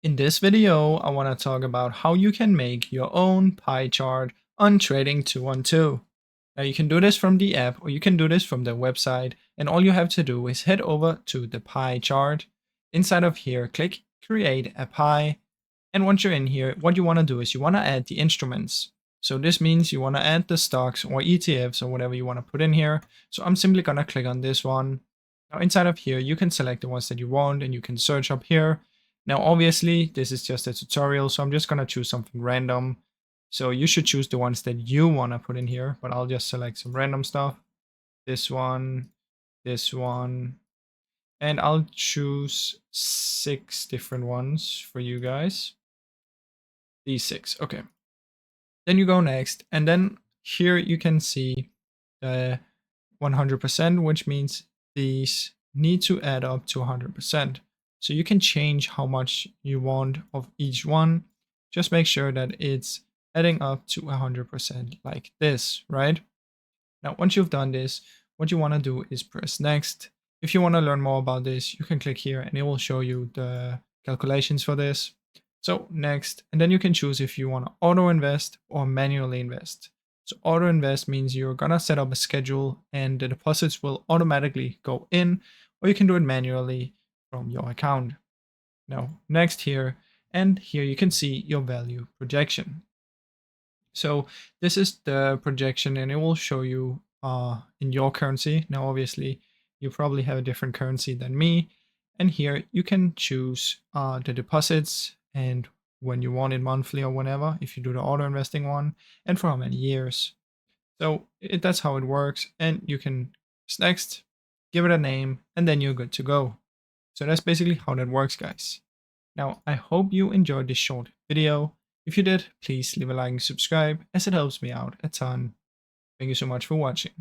In this video, I want to talk about how you can make your own pie chart on Trading 212. Now you can do this from the app or you can do this from the website, and all you have to do is head over to the pie chart. Inside of here, click create a pie. And once you're in here, what you want to do is you want to add the instruments. So this means you want to add the stocks or ETFs or whatever you want to put in here. So I'm simply going to click on this one. Now inside of here, you can select the ones that you want and you can search up here. Now, obviously, this is just a tutorial, so I'm just going to choose something random. So you should choose the ones that you want to put in here, but I'll just select some random stuff. This one, and I'll choose 6 different ones for you guys. These 6, okay. Then you go next, and then here you can see the 100%, which means these need to add up to 100%. So you can change how much you want of each one. Just make sure that it's adding up to 100% like this, right? Now, once you've done this, what you want to do is press next. If you want to learn more about this, you can click here and it will show you the calculations for this. So next, and then you can choose if you want to auto invest or manually invest. So auto invest means you're gonna set up a schedule and the deposits will automatically go in, or you can do it manually from your account. Now, next here, and here you can see your value projection. So this is the projection and it will show you in your currency. Now, obviously, you probably have a different currency than me. And here you can choose the deposits and when you want it monthly or whenever, if you do the auto investing one, and for how many years. So that's how it works. And you can press next, give it a name, and then you're good to go. So that's basically how that works, guys. Now, I hope you enjoyed this short video. If you did, please leave a like and subscribe as it helps me out a ton. Thank you so much for watching.